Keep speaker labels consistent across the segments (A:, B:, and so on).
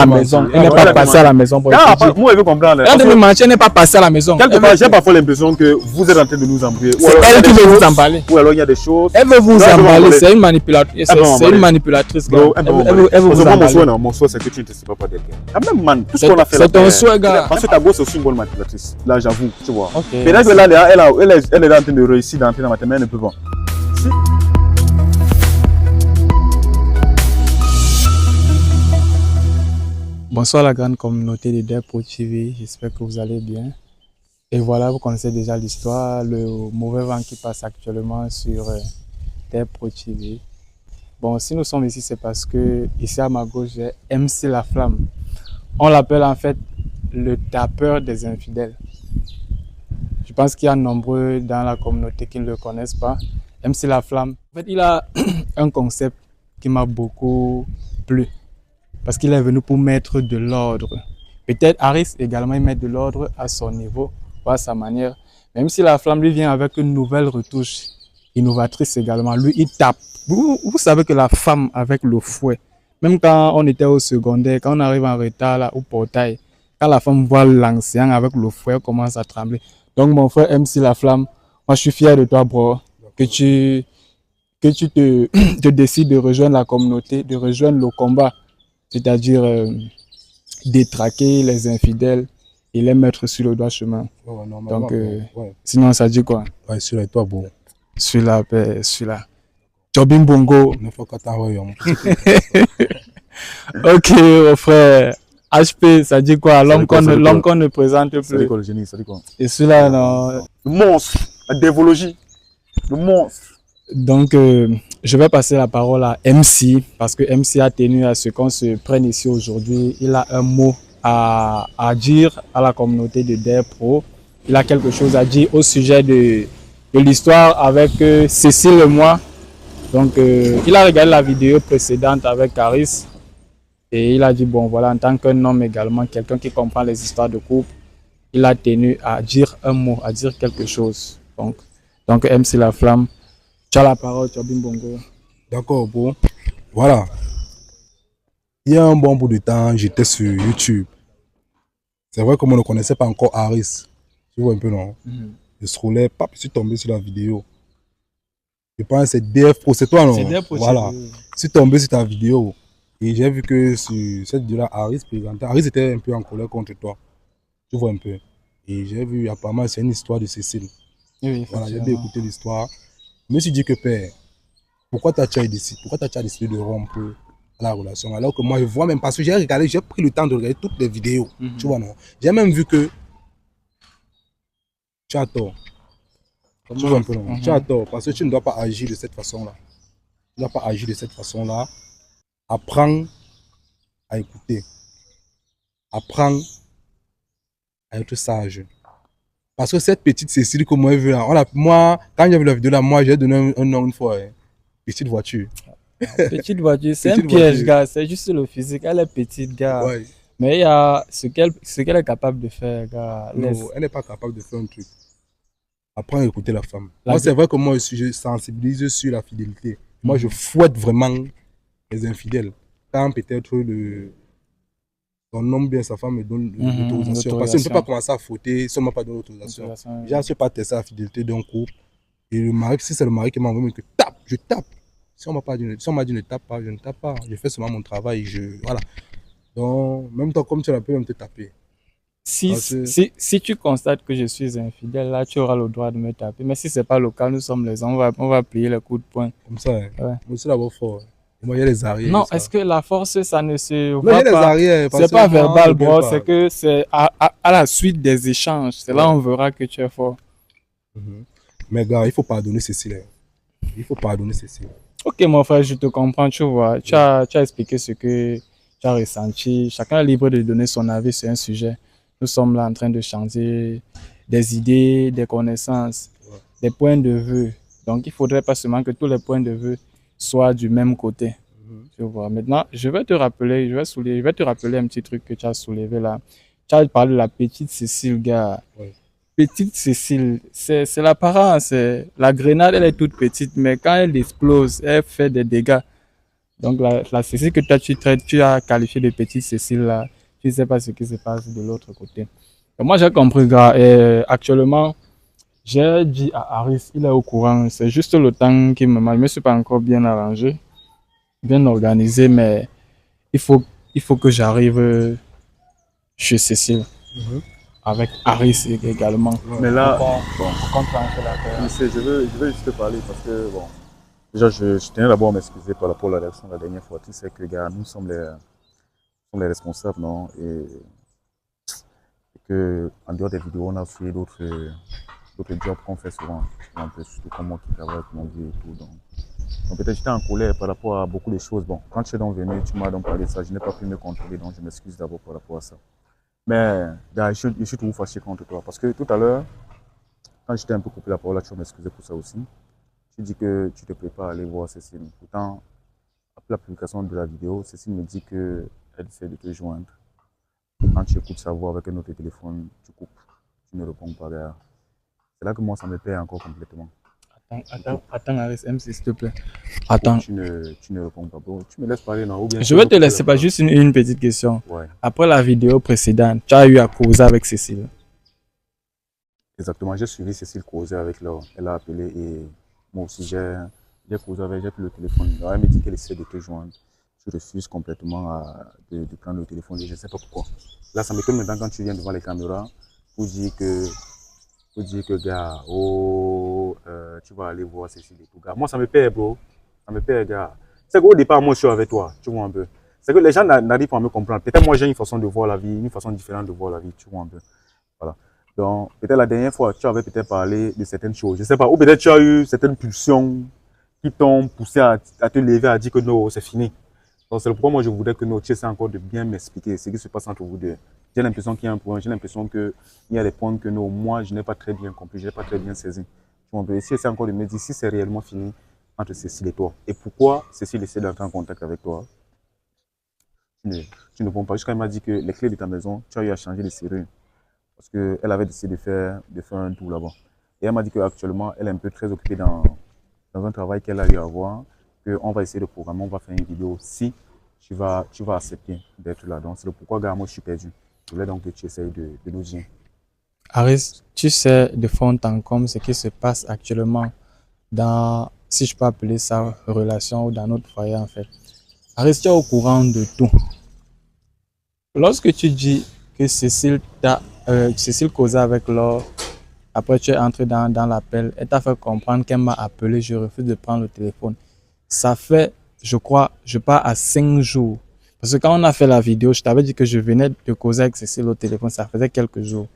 A: la maison. Elle n'est pas passée à la maison pour étudier.
B: Moi, je veux comprendre.
A: Elle de me mentir, elle n'est pas passée à la maison.
B: J'ai parfois l'impression que vous êtes en train de nous embrouiller.
A: C'est elle qui veut vous emballer.
B: Ou alors il y a des choses.
A: Elle veut vous emballer. C'est une manipulatrice. C'est une manipulatrice. Elle veut vous emballer.
B: Mon souhait, c'est que tu ne te sépares pas d'elle. Même man, tout ce qu'on a fait là.
A: C'est ton souhait, gars.
B: Parce que ta gosse est aussi une bonne manipulatrice. Là, j'avoue, tu vois.
A: Okay.
B: Peut-être que là, elle est en train de réussir d'entrer dans ma tête, mais elle ne peut pas.
A: Bonsoir la grande communauté de Dev Pro TV, j'espère que vous allez bien. Et voilà, vous connaissez déjà l'histoire, le mauvais vent qui passe actuellement sur Dev Pro TV. Bon, si nous sommes ici, c'est parce que ici à ma gauche, j'ai MC La Flamme. On l'appelle en fait le tapeur des infidèles. Je pense qu'il y a nombreux dans la communauté qui ne le connaissent pas. MC La Flamme, en fait, il a un concept qui m'a beaucoup plu. Parce qu'il est venu pour mettre de l'ordre. Peut-être Harris également il met de l'ordre à son niveau, ou à sa manière. Même si La Flamme lui vient avec une nouvelle retouche innovatrice également, lui il tape. Vous savez que la femme avec le fouet, même quand on était au secondaire, quand on arrive en retard là, au portail, quand la femme voit l'ancien avec le fouet, elle commence à trembler. Donc mon frère MC La Flamme, moi je suis fier de toi bro, que tu te décides de rejoindre la communauté, de rejoindre le combat. C'est-à-dire détraquer les infidèles et les mettre sur le droit chemin. Ouais, donc, sinon, ça dit quoi?
B: Ouais, celui-là, toi, bon.
A: Celui-là, celui-là. Jobim Bongo. Ok, mon frère. HP, ça dit quoi? L'homme qu'on ne présente plus.
B: Ça dit quoi, le génie? Ça dit quoi?
A: Et celui-là, non.
B: Le monstre, la dévologie. Le monstre.
A: Donc, je vais passer la parole à MC, parce que MC a tenu à ce qu'on se prenne ici aujourd'hui. Il a un mot à dire à la communauté de Dev Pro. Il a quelque chose à dire au sujet de l'histoire avec Cécile et moi. Donc, il a regardé la vidéo précédente avec Harris et il a dit, bon voilà, en tant qu'un homme également, quelqu'un qui comprend les histoires de couple, il a tenu à dire un mot, à dire quelque chose. Donc MC La Flamme, tu as la parole, tu as Jobim Bongo.
C: D'accord, bon. Voilà. Il y a un bon bout de temps, j'étais sur YouTube. C'est vrai qu'on ne connaissait pas encore Harris. Tu vois un peu, non? Je scrollais, je suis tombé sur la vidéo. Je pense que c'est Dev Pro, c'est toi, non?
A: C'est Dev Pro.
C: Voilà. Je suis tombé sur ta vidéo. Et j'ai vu que sur cette vidéo-là, Harris présentait. Harris était un peu en colère contre toi. Tu vois un peu. Et j'ai vu, apparemment, c'est une histoire de Cécile.
A: Oui,
C: voilà, j'ai bien écouté l'histoire. Je me suis dit que, père, pourquoi tu as décidé de rompre la relation? Alors que moi, je vois même, parce que j'ai regardé, j'ai pris le temps de regarder toutes les vidéos. Tu vois, non? J'ai même vu que tu as tort. Tu vois un peu, non? Tu as tort, parce que tu ne dois pas agir de cette façon-là. Tu ne dois pas agir de cette façon-là. Apprends à écouter. Apprends à être sage. Parce que cette petite Cécile que moi, moi quand j'ai vu la vidéo là, moi j'ai donné un nom une fois. Petite voiture.
A: Petite voiture, c'est un piège, gars. C'est juste le physique. Elle est petite, gars. Ouais. Mais il y a ce qu'elle est capable de faire, gars.
C: Non, elle n'est pas capable de faire un truc. Apprends à écouter la femme. Moi, c'est vrai que moi, je sensibilise sur la fidélité. Moi, je fouette vraiment les infidèles. Quand peut-être son homme bien sa femme me donne l'autorisation. Parce qu'on ne peut pas commencer à fouetter si on ne m'a pas donné l'autorisation. Je ne sais pas tester la fidélité d'un couple. Et le mari, si c'est le mari qui m'a envoyé, que tape, je tape. Si on m'a dit ne tape pas, je ne tape pas. Je fais seulement mon travail. Voilà. Donc, même temps, comme tu l'as pu même te taper.
A: Si tu constates que je suis infidèle, là, tu auras le droit de me taper. Mais si ce n'est pas le cas, nous sommes les hommes, on va plier les coups de poing.
C: Comme ça, hein. Ouais. Moi aussi, d'abord fort. Moi, il y a les arrières.
A: Non, est-ce que la force, ça ne se
C: voit pas? Il y a les arrières.
A: C'est pas verbal, bro. C'est que c'est à la suite des échanges. C'est là on verra que tu es fort.
C: Mais gars, il faut pardonner Cécile. Il faut pardonner Cécile.
A: Ok, mon frère, je te comprends, tu vois. Tu as expliqué ce que tu as ressenti. Chacun est libre de donner son avis sur un sujet. Nous sommes là en train de changer des idées, des connaissances, des points de vue. Donc, il ne faudrait pas seulement que tous les points de vue soient du même côté. Tu vois. Maintenant, je vais te rappeler un petit truc que tu as soulevé là. Tu as parlé de la petite Cécile, gars. Ouais. Petite Cécile, c'est l'apparence. La grenade, elle est toute petite, mais quand elle explose, elle fait des dégâts. Donc la Cécile que toi tu traites, tu as qualifié de petite Cécile là, tu ne sais pas ce qui se passe de l'autre côté. Et moi j'ai compris, gars, et actuellement, j'ai dit à Aris, il est au courant, c'est juste le temps qui me manque. Je ne me suis pas encore bien arrangé, bien organisé, mais il faut que j'arrive chez Cécile, avec Aris également.
B: Mais là,
A: bon,
B: je sais, je veux juste te parler parce que, bon, déjà, je tenais d'abord à m'excuser par rapport à la réaction de la dernière fois. Tu sais que, gars, nous sommes les responsables, non? Et que, en dehors des vidéos, on a aussi d'autres jobs qu'on fait souvent. Un peu, surtout comme moi qui travaille avec mon Dieu et tout. Donc peut-être j'étais en colère par rapport à beaucoup de choses. Bon, quand tu es donc venu, tu m'as donc parlé de ça, je n'ai pas pu me contrôler, donc je m'excuse d'abord par rapport à ça. Mais gars, je suis toujours fâché contre toi parce que tout à l'heure, quand j'étais un peu coupé la parole, tu vas m'excuser pour ça aussi. Tu dis que tu te prépares à aller voir Cécile. Pourtant, après la publication de la vidéo, Cécile me dit qu'elle essaie de te joindre. Quand tu écoutes sa voix avec un autre téléphone, tu coupes, tu ne réponds pas, gars. C'est là que moi, ça me perd encore complètement.
A: Attends, Aris, M, s'il te plaît. Attends.
B: Tu ne réponds pas. Bon, tu me laisses parler, non? Ou bien
A: Je vais te laisser, pas juste une petite question.
B: Ouais.
A: Après la vidéo précédente, tu as eu à causer avec Cécile.
B: Exactement, j'ai suivi Cécile causer avec Laure. Elle a appelé et moi aussi j'ai causé avec, j'ai pris le téléphone. Alors, elle me dit qu'elle essaie de te joindre. Je refuse complètement de prendre le téléphone et je ne sais pas pourquoi. Là, ça m'étonne maintenant quand tu viens devant les caméras pour dire que gars, tu vas aller voir Cécile et tout, gars. Moi, ça me perd, bro. Ça me perd, gars. C'est qu'au départ, moi, je suis avec toi, tu vois un peu. C'est que les gens n'arrivent pas à me comprendre. Peut-être moi, j'ai une façon de voir la vie, une façon différente de voir la vie, tu vois un peu. Voilà. Donc, peut-être la dernière fois, tu avais peut-être parlé de certaines choses. Je ne sais pas. Ou peut-être tu as eu certaines pulsions qui t'ont poussé à te lever, à dire que non, c'est fini. Donc, c'est pourquoi moi, je voudrais que tu essaies encore de bien m'expliquer ce qui se passe entre vous deux. J'ai l'impression qu'il y a un point, j'ai l'impression qu'il y a des points que non, moi, je n'ai pas très bien compris, je n'ai pas très bien saisi. On peut essayer encore de me dire si c'est réellement fini entre Cécile et toi. Et pourquoi Cécile essaie d'entrer en contact avec toi? Tu ne réponds pas. Jusqu'à elle m'a dit que les clés de ta maison, tu as eu à changer de serrure. Parce qu'elle avait décidé de faire un tour là-bas. Et elle m'a dit qu'actuellement, elle est un peu très occupée dans un travail qu'elle a eu à voir, qu'on va essayer de programmer, on va faire une vidéo si tu vas accepter d'être là. Donc, c'est pourquoi, gars, moi, je suis perdu. Je voulais donc que tu essayes de nous dire.
A: Aris, tu sais de fond en comble ce qui se passe actuellement dans, si je peux appeler ça, relation ou dans notre foyer en fait. Aris, tu es au courant de tout. Lorsque tu dis que Cécile causait avec Laure, après tu es entré dans l'appel, elle t'a fait comprendre qu'elle m'a appelé, je refuse de prendre le téléphone. Ça fait, je crois, je pars à 5 jours. Parce que quand on a fait la vidéo, je t'avais dit que je venais de causer avec Cécile au téléphone, ça faisait quelques jours.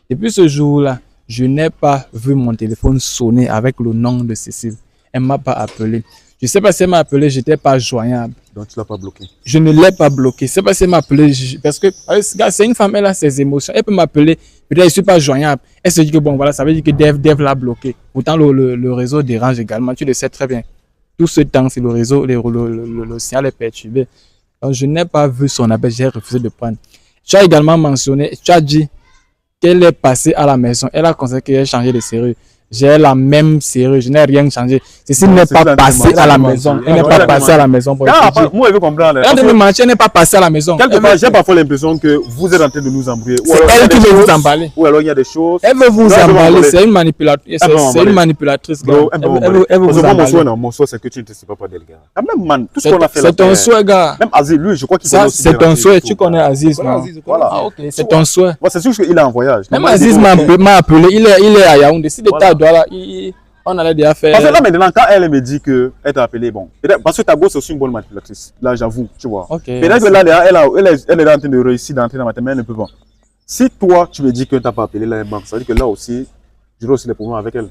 A: Depuis ce jour-là, je n'ai pas vu mon téléphone sonner avec le nom de Cécile. Elle ne m'a pas appelé. Je ne sais pas si elle m'a appelé, je n'étais pas joignable.
B: Donc tu ne l'as pas bloqué? Je
A: ne l'ai pas bloqué. Je ne sais pas si elle m'a appelé, parce que c'est une femme, elle a ses émotions. Elle peut m'appeler, peut-être je ne suis pas joignable. Elle se dit que bon, voilà, ça veut dire que Dev l'a bloqué. Pourtant, le réseau dérange également, tu le sais très bien. Tout ce temps, si le réseau, le signal est perturbé. Donc, je n'ai pas vu son appel, j'ai refusé de prendre. Tu as également mentionné, tu as dit qu'elle est passée à la maison. Elle a conseillé qu'elle ait changé de serrure. J'ai la même serrure, je n'ai rien changé. Cécile n'est pas passée à la maison. Elle n'est pas passée à la maison.
B: Moi, je veux comprendre.
A: Elle n'est pas passée à la maison.
B: J'ai parfois l'impression que vous êtes en train de nous embrouiller.
A: C'est elle qui veut vous emballer.
B: Ou alors il y a des choses.
A: Elle veut vous emballer. C'est une manipulatrice. C'est une manipulatrice. Elle veut vous emballer.
B: Mon souhait, c'est que tu ne te sépares pas d'elle, gars. Quand même, man, tout ce qu'on a fait là.
A: C'est ton souhait, gars.
B: Même Aziz, lui, je crois qu'il
A: connaît aussi. C'est ton souhait. Tu connais Aziz, non?
B: Voilà.
A: Ah, ok. C'est ton souhait.
B: C'est sûr qu'il est en voyage.
A: Même Aziz m'a appelé. Il est à Yaoundé. Si l'État à Douala, on allait déjà faire.
B: Parce que là maintenant, quand elle me dit qu'elle t'a appelé, bon, parce que ta gosse est aussi une bonne manipulatrice. Là, j'avoue, tu vois. Peut-être que là, elle est en train de réussir d'entrer dans ma tête, mais elle ne peut pas. Si toi, tu me dis que tu n'as pas appelé la banque, ça veut dire que là aussi, j'aurai aussi des problèmes avec elle.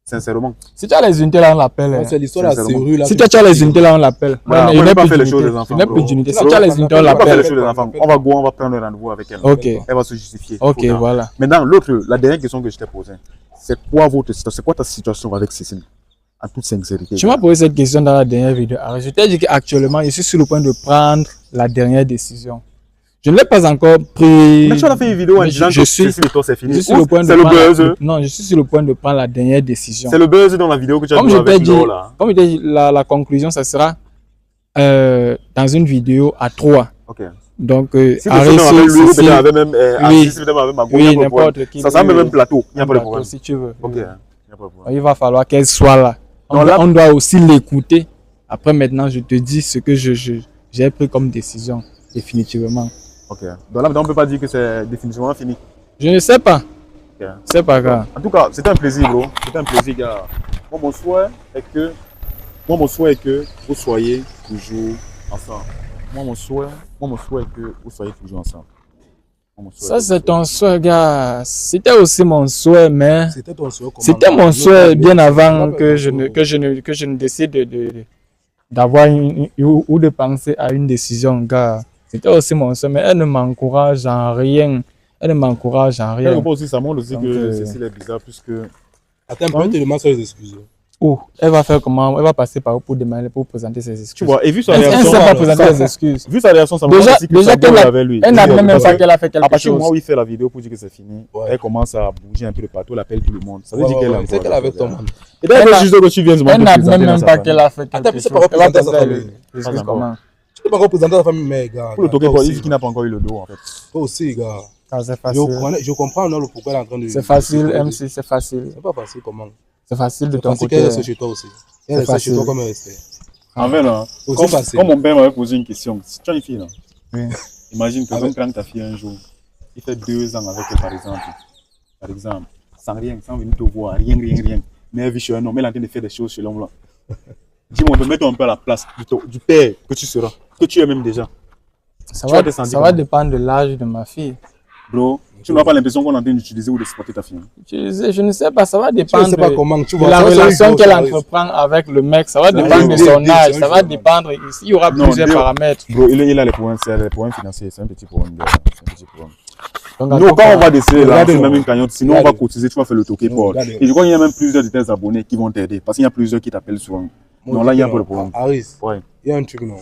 B: Sincèrement.
A: Si tu as les unités là, on l'appelle.
C: C'est l'histoire de la serrure là.
A: Si tu as les unités là, on l'appelle.
B: On n'a pas fait les choses des enfants.
A: Il n'y a plus d'unité. Si tu as les unités, on l'appelle.
B: On va prendre un rendez-vous avec elle.
A: Ok.
B: Elle va se justifier.
A: Ok, voilà.
B: Maintenant, la dernière question que je t'ai posée, c'est quoi ta situation avec Cécile? En toute sincérité.
A: Tu m'as posé cette question dans la dernière vidéo. Alors, je t'ai dit qu'actuellement, je suis sur le point de prendre la dernière décision. Je ne l'ai pas encore pris.
B: Mais tu as fait une vidéo en disant que Cécile et toi, c'est fini.
A: C'est le buzz. Non, je suis sur le point de prendre la dernière décision.
B: C'est le buzz dans la vidéo que tu as dit avec Laure là.
A: Comme je t'ai dit, la conclusion, ça sera dans une vidéo à 3.
B: Ok.
A: Donc,
B: Si
A: Harris,
B: tu avec lui, ou
A: Cécile,
B: peut-être avec même
A: oui,
B: Assis, peut-être avec Mago, il
A: oui,
B: n'y a pas de
A: n'importe
B: problème.
A: qui.
B: Ça sera même un plateau, il n'y a
A: Un
B: pas de
A: plateau,
B: problème.
A: si tu veux.
B: Ok,
A: Oui.
B: il n'y a pas de problème.
A: Il va falloir qu'elle soit là.
B: Donc là-
A: On doit aussi l'écouter. Après, maintenant, je te dis ce que j'ai pris comme décision, définitivement.
B: Ok. Donc là, maintenant, on ne peut pas dire que c'est définitivement fini.
A: Je ne sais pas.
B: Ok.
A: C'est pas grave.
B: En tout cas, c'était un plaisir, bro. C'était un plaisir, gars. Moi, mon souhait est que vous soyez toujours ensemble. Moi, mon souhait est que vous soyez toujours ensemble. Moi, mon souhait
A: Ça,
B: est que
A: c'est
B: vous
A: ton souhait, gars. C'était aussi mon souhait, mais
C: C'était ton souhait comment?
A: c'était mon souhait bien avant
C: Pas
A: que
C: ton
A: je
C: souhait.
A: ne décide d'avoir ou de penser à une décision, gars. C'était aussi mon souhait, mais elle ne m'encourage en rien. Elle ne m'encourage en
B: Quelque
A: rien.
B: part aussi, ça montre aussi
A: Donc,
B: que Cécile est bizarre, puisque
C: Attends, un peu, te demande sur les excuses.
A: Oh, elle va faire comment? Elle va passer par où pour demander, pour présenter ses excuses.
B: tu vois, et vu sa
A: Elle ne
B: réaction,
A: sait pas
C: alors,
A: présenter
C: ça-
A: les excuses.
B: vu sa réaction, ça me
A: Déjà-
B: montre aussi que
A: déjà
B: ça
A: qu'elle
B: boule
A: a-
B: avec lui.
A: Elle n'a
B: Oui,
A: même
B: parce
A: pas
B: que
A: qu'elle a fait
B: à
A: quelque
B: partir du
A: chose.
B: moment où il fait la vidéo pour dire que c'est fini,
C: Ouais.
B: elle commence à bouger un peu le plateau, elle appelle tout le monde. Ça veut dire
C: Ouais,
B: qu'elle
C: ouais,
B: est
C: c'est qu'elle est avec ton man.
B: Et d'ailleurs,
A: Elle a-
B: juste que tu viennes
A: Elle n'a même pas qu'elle a fait quelque
C: Attends, puis c'est
A: chose.
C: pas
A: Elle va
C: représenter sa
A: présenter
C: famille.
A: les
B: Pas
A: excuses
B: encore.
A: comment?
C: Tu peux pas représenter ta famille, mais gars.
B: Pour le
C: toi
B: toquer, il
C: aussi,
B: dit qu'il n'a pas encore eu le dos, en fait.
C: Toi aussi, gars.
A: Ah, c'est
C: Je
A: facile.
C: comprends non, le pourquoi elle est en train de.
A: C'est facile, MC, c'est facile.
C: C'est pas facile comment.
A: C'est facile de
C: C'est
A: ton
C: facile
A: côté.
C: qu'elle reste chez toi aussi. Elle reste chez
A: facile.
C: toi comme elle restait.
B: En fait, là,
C: Aussi facile.
B: comme mon père m'avait posé une question, si tu as une fille, là,
A: Oui.
B: imagine que
C: Avec-
B: quand ta fille un jour, il fait 2 ans avec elle, par exemple, sans rien, sans venir te voir, rien. Mais elle vit chez un homme, elle est en train de faire des choses chez l'homme là. Dis-moi, mets-toi un peu à la place du père que tu seras, que tu es même déjà.
A: Ça
B: Tu vas
A: va,
B: te sentir
A: ça va
B: comment?
A: dépendre de l'âge de ma fille.
B: Bro, tu n'as pas l'impression qu'on est en train d'utiliser ou de supporter ta fille.
A: Je ne sais pas, ça va
C: Tu
A: dépendre
C: ne sais pas
A: de,
C: comment. Tu
A: de
C: vois,
A: la
C: ça, c'est
A: relation
C: un
A: qu'elle
C: gros service.
A: entreprend avec le mec. Ça va
B: Non,
A: dépendre de
C: oui,
A: son
C: oui,
A: âge.
C: c'est
A: Ça
C: un
A: va
C: jeu,
A: dépendre. Il y aura
B: Non,
A: plusieurs
B: Dieu-
A: paramètres.
B: Bro, il a les problèmes financiers, c'est un petit problème. C'est un petit problème.
A: Donc, en
B: Nous,
A: tout
B: quand
A: cas,
B: on va décider là,
C: regardez,
B: c'est même
C: non.
B: une cagnotte. Sinon, on va
C: Regardez.
B: cotiser, tu vas faire le toqué
C: Non,
B: Paul.
C: regardez.
B: Et je crois qu'il y a même plusieurs de tes abonnés qui vont t'aider. Parce qu'il y a plusieurs qui t'appellent souvent.
C: Moi,
B: Non,
C: je
B: là, il y a
C: dis
B: pas de
C: non.
B: problème.
C: Harris,
B: Ouais.
C: il y a un truc, non.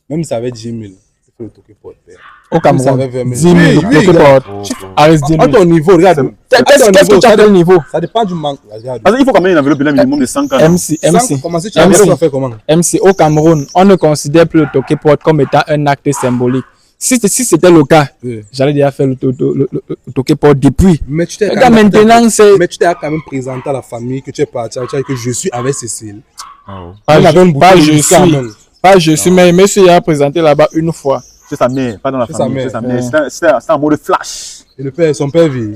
C: Même si ça avait 10 000, il faut le toquer pour le faire.
A: au Cameroun,
C: ça avait 20 000.
A: 10 000,
C: Oui,
A: le
C: oui,
A: porte.
B: Oh,
A: Arrête 10
C: À
A: 000.
C: ton niveau, regarde.
A: Qu'est-ce que tu appelles niveau?
C: Ça dépend du manque. Regarde.
B: Parce qu'il faut quand même une enveloppe là, minimum de 100 ans.
A: MC,
C: Sans
A: MC.
C: commencer, tu as
A: MC.
C: faire comment?
A: MC, au Cameroun, on ne considère plus le toqué porte comme étant un acte symbolique. Si c'était le cas,
C: Oui.
A: j'allais déjà faire le toqué porte depuis.
C: Mais tu t'es
A: Les
C: quand
A: gars,
C: même-
A: maintenant, c'est
C: Mais tu t'es quand même présenté à la famille que tu es parti, tu as dit que je suis avec Cécile.
A: pas
C: On avait une
A: pas
C: bouteille
A: je
C: de whisky en
A: suis.
C: main.
A: Pas je suis, mais monsieur a présenté là-bas une fois.
B: C'est sa mère, pas dans la
C: C'est
B: famille.
C: sa
B: C'est sa
C: mère.
B: mère. C'est un mot de flash.
C: Et le père, son père vit.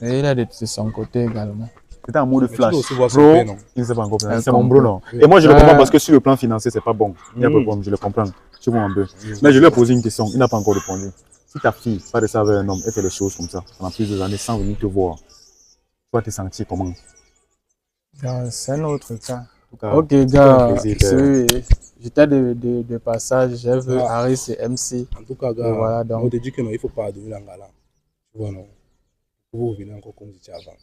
A: Et il a de son côté également.
B: C'était un mot de
C: Mais tu
B: flash.
C: dois aussi voir son
B: Bro,
C: père, non?
B: il ne sait pas encore.
A: Elle
B: C'est mon
A: comprend.
B: bro, non.
C: Oui.
B: Et moi, je le
A: Ouais.
B: comprends parce que sur le plan financier, c'est pas bon. Il n'y a pas de
C: Mm.
B: problème, je le comprends. Tu vois un peu. Mais je lui ai posé une question, il n'a pas encore répondu. Si ta fille, pas de ça avec un homme, elle fait des choses comme ça, pendant plusieurs années sans venir te voir, tu vas te sentir comment?
A: C'est un autre cas.
B: En tout cas,
A: Ok,
B: c'était
A: gars,
B: un plaisir de-
A: j'étais de passage, j'ai vu
C: Ah.
A: Harris et MC.
C: En tout cas,
A: Et
C: gars,
A: voilà, donc.
C: on te dit que non, il ne faut pas devenir un galant. Tu vois, non? Vous revenez encore comme vous étiez avant.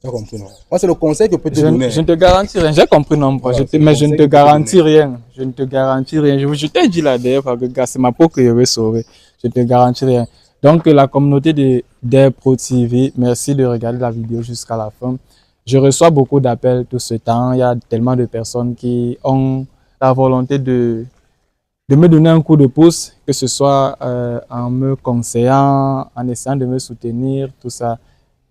C: Tu as compris, non? Moi, c'est le conseil que peut te donner.
A: Je ne te garantis rien, j'ai compris non, bro.
C: Voilà, c'est
A: Mais
C: le
A: je ne
C: conseil
A: te
C: que je te
A: garantis rien. Je ne te garantis rien. Je t'ai dit là d'ailleurs, parce que gars, c'est ma peau que je vais sauver. Je ne te garantis rien. Donc, la communauté des Pro TV, merci de regarder la vidéo jusqu'à la fin. Je reçois beaucoup d'appels tout ce temps. Il y a tellement de personnes qui ont la volonté de me donner un coup de pouce, que ce soit en me conseillant, en essayant de me soutenir, tout ça.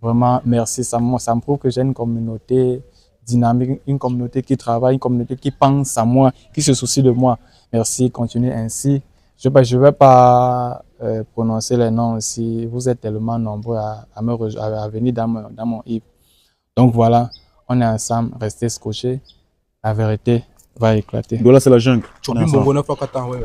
A: Vraiment, merci. Ça me prouve que j'ai une communauté dynamique, une communauté qui travaille, une communauté qui pense à moi, qui se soucie de moi. Merci, continuez ainsi. Je ne vais pas prononcer les noms aussi. Vous êtes tellement nombreux à venir dans mon hip. Donc voilà, on est ensemble, restez scotchés. La vérité va éclater.
B: Donc là, c'est la jungle.
C: Tu
B: On est
C: as
B: ensemble.
C: mon bonheur, faut qu'attends, ouais.